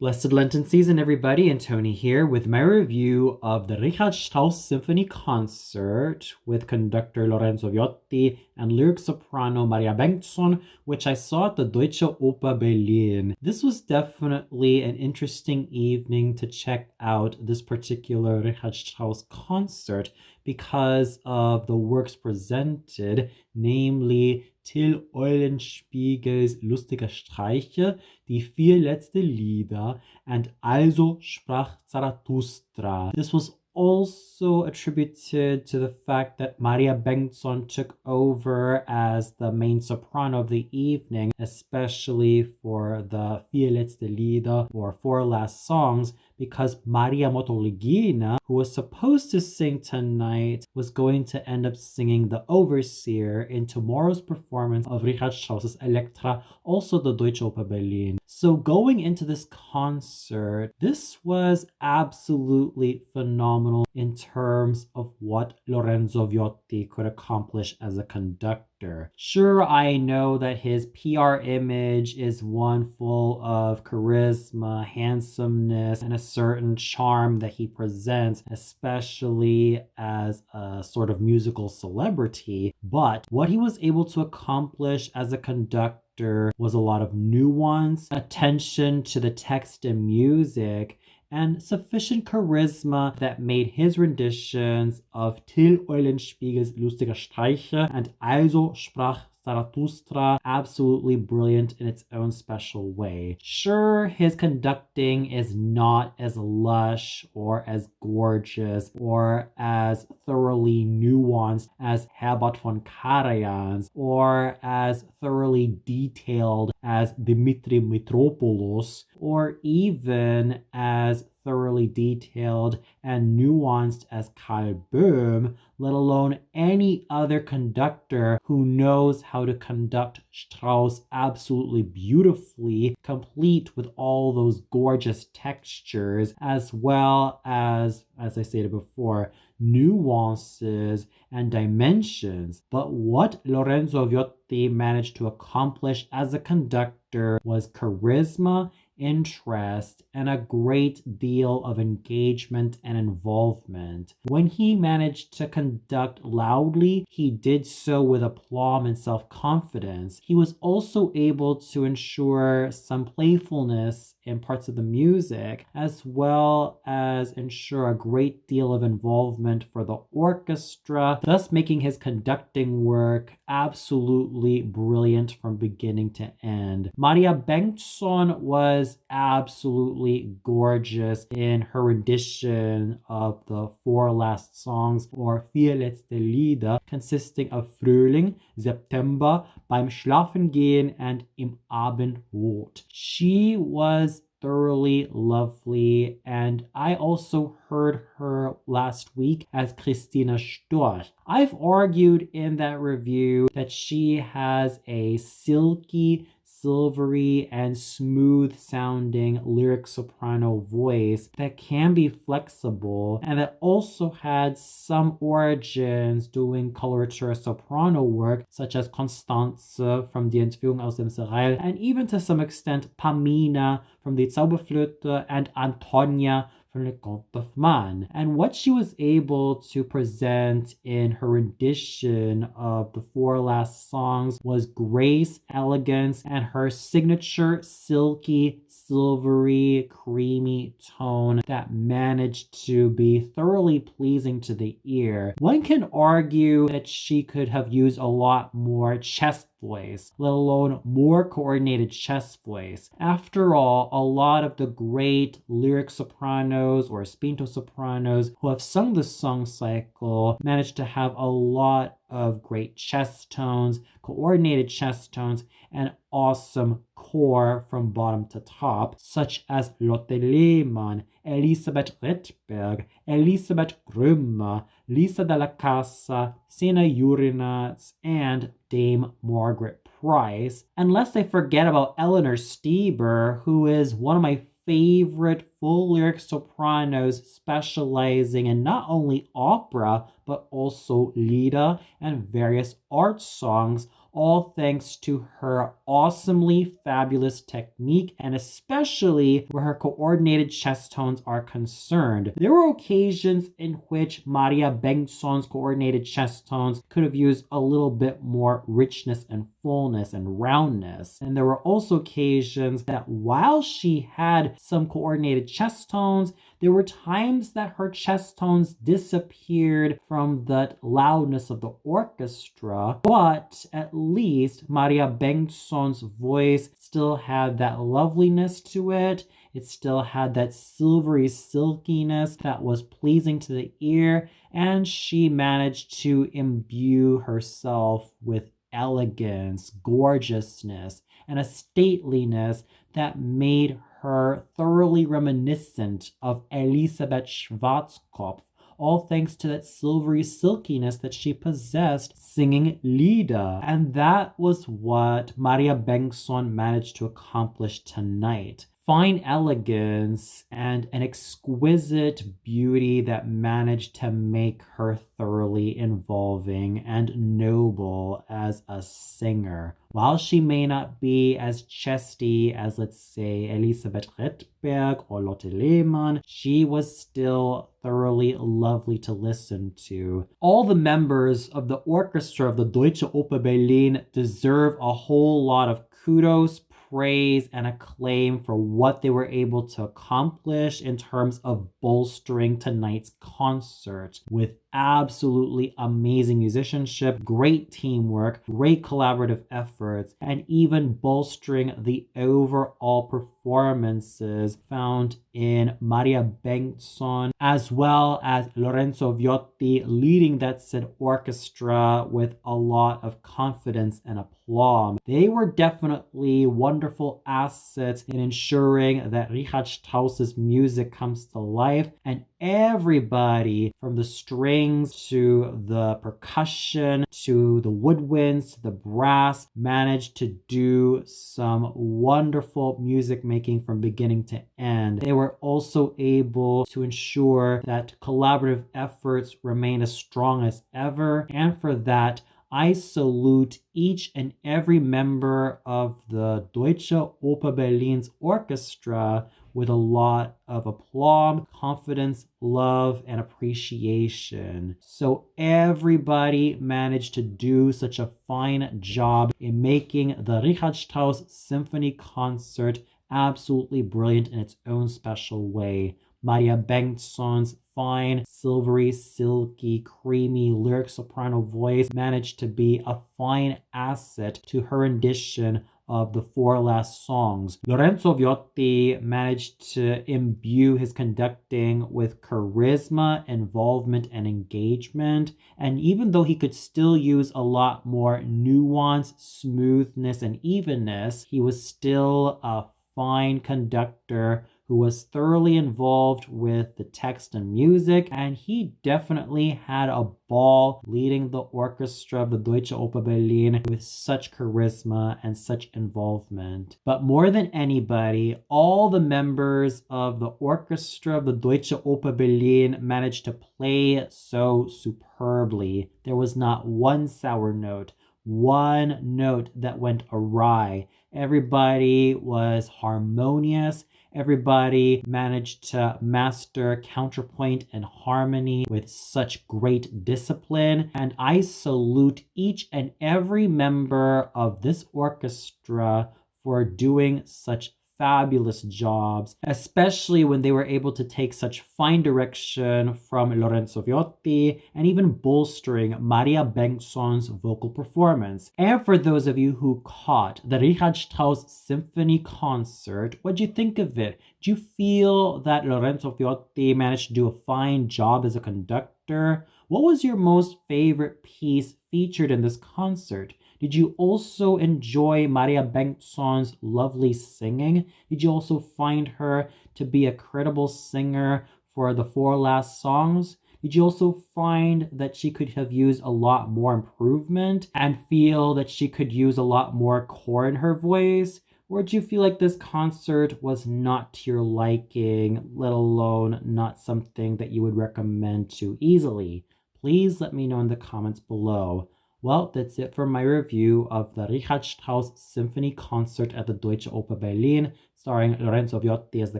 Blessed Lenten season, everybody, and Tony here with my review of the Richard Strauss Symphony concert with conductor Lorenzo Viotti and lyric soprano Maria Bengtsson, which I saw at the Deutsche Oper Berlin. This was definitely an interesting evening to check out this particular Richard Strauss concert because of the works presented, namely Till Eulenspiegel's Lustige Streiche, Die vier letzte Lieder, and Also sprach Zarathustra. This was also attributed to the fact that Maria Bengtsson took over as the main soprano of the evening, especially for the Vier letzte Lieder, or Four Last Songs, because Maria Motolgina, who was supposed to sing tonight, was going to end up singing the overseer in tomorrow's performance of Richard Strauss's Elektra, also the Deutsche Oper Berlin. So going into this concert, this was absolutely phenomenal in terms of what Lorenzo Viotti could accomplish as a conductor. Sure, I know that his PR image is one full of charisma, handsomeness, and a certain charm that he presents, especially as a sort of musical celebrity. But what he was able to accomplish as a conductor was a lot of nuance, attention to the text and music, and sufficient charisma that made his renditions of Till Eulenspiegel's Lustige Streiche and Also sprach Zarathustra absolutely brilliant in its own special way. Sure, his conducting is not as lush or as gorgeous or as thoroughly nuanced as Herbert von Karajan's or as thoroughly detailed as Dimitri Mitropoulos or even as thoroughly detailed and nuanced as Karl Böhm, let alone any other conductor who knows how to conduct Strauss absolutely beautifully, complete with all those gorgeous textures, as well as I stated before, nuances and dimensions. But what Lorenzo Viotti managed to accomplish as a conductor was charisma, interest, and a great deal of engagement and involvement. When he managed to conduct loudly, he did so with aplomb and self-confidence. He was also able to ensure some playfulness in parts of the music, as well as ensure a great deal of involvement for the orchestra, thus making his conducting work absolutely brilliant from beginning to end. Maria Bengtsson was absolutely gorgeous in her rendition of the Four Last Songs, or Vier letzte Lieder, consisting of Frühling, September, Beim Schlafengehen, and Im Abendrot. She was thoroughly lovely, and I also heard her last week as Christina Storch. I've argued in that review that she has a silky, silvery, and smooth sounding lyric soprano voice that can be flexible and that also had some origins doing coloratura soprano work, such as Constance from Die Entführung aus dem Serail, and even to some extent Pamina from Die Zauberflöte and Antonia from Le Conte of Man. And what she was able to present in her rendition of the Four Last Songs was grace, elegance, and her signature silky, silvery, creamy tone that managed to be thoroughly pleasing to the ear. One can argue that she could have used a lot more chest voice, let alone more coordinated chest voice. After all, a lot of the great lyric sopranos or spinto sopranos who have sung the song cycle managed to have a lot of great chest tones, coordinated chest tones, and awesome core from bottom to top, such as Lotte Lehmann, Elisabeth Redberg, Elisabeth Grümmer, Lisa della Casa, Sena Jurinats, and Dame Margaret Price, unless I forget about Eleanor Stieber, who is one of my favorite full lyric sopranos specializing in not only opera, but also lieder and various art songs, all thanks to her awesomely fabulous technique, and especially where her coordinated chest tones are concerned. There were occasions in which Maria Bengtsson's coordinated chest tones could have used a little bit more richness and fullness and roundness. And there were also occasions that while she had some coordinated chest tones, there were times that her chest tones disappeared from the loudness of the orchestra, but at least Maria Bengtsson's voice still had that loveliness to it. It still had that silvery silkiness that was pleasing to the ear, and she managed to imbue herself with elegance, gorgeousness, and a stateliness that made her thoroughly reminiscent of Elisabeth Schwarzkopf, all thanks to that silvery silkiness that she possessed singing Lieder. And that was what Maria Bengtsson managed to accomplish tonight. Fine elegance and an exquisite beauty that managed to make her thoroughly involving and noble as a singer. While she may not be as chesty as, let's say, Elisabeth Rydberg or Lotte Lehmann, she was still thoroughly lovely to listen to. All the members of the orchestra of the Deutsche Oper Berlin deserve a whole lot of kudos, praise, and acclaim for what they were able to accomplish in terms of bolstering tonight's concert with absolutely amazing musicianship, great teamwork, great collaborative efforts, and even bolstering the overall performances found in Maria Bengtsson, as well as Lorenzo Viotti leading that said orchestra with a lot of confidence and aplomb. They were definitely wonderful assets in ensuring that Richard Strauss's music comes to life, and everybody from the strings to the percussion to the woodwinds to the brass managed to do some wonderful music making from beginning to end. They were also able to ensure that collaborative efforts remain as strong as ever, and for that I salute each and every member of the Deutsche Oper Berlin's orchestra with a lot of aplomb, confidence, love, and appreciation. So everybody managed to do such a fine job in making the Richard Strauss Symphony concert absolutely brilliant in its own special way. Maria Bengtsson's fine, silvery, silky, creamy lyric soprano voice managed to be a fine asset to her rendition of the four last songs. Lorenzo Viotti managed to imbue his conducting with charisma, involvement, and engagement. And even though he could still use a lot more nuance, smoothness, and evenness, he was still a fine conductor who was thoroughly involved with the text and music, and he definitely had a ball leading the orchestra of the Deutsche Oper Berlin with such charisma and such involvement. But more than anybody, all the members of the orchestra of the Deutsche Oper Berlin managed to play so superbly. There was not one sour note, one note that went awry. Everybody was harmonious. Everybody managed to master counterpoint and harmony with such great discipline. And I salute each and every member of this orchestra for doing such fabulous jobs, especially when they were able to take such fine direction from Lorenzo Viotti and even bolstering Maria Bengtsson's vocal performance. And for those of you who caught the Richard Strauss Symphony concert, what'd you think of it? Do you feel that Lorenzo Viotti managed to do a fine job as a conductor? What was your most favorite piece featured in this concert? Did you also enjoy Maria Bengtsson's lovely singing? Did you also find her to be a credible singer for the four last songs? Did you also find that she could have used a lot more improvement and feel that she could use a lot more core in her voice? Or did you feel like this concert was not to your liking, let alone not something that you would recommend too easily? Please let me know in the comments below. Well, that's it for my review of the Richard Strauss Symphony Concert at the Deutsche Oper Berlin, starring Lorenzo Viotti as the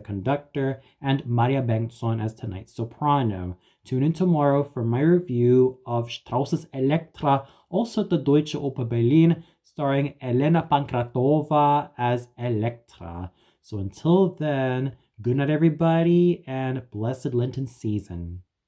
conductor and Maria Bengtson as tonight's soprano. Tune in tomorrow for my review of Strauss's Elektra, also at the Deutsche Oper Berlin, starring Elena Pankratova as Elektra. So until then, good night, everybody, and blessed Lenten season.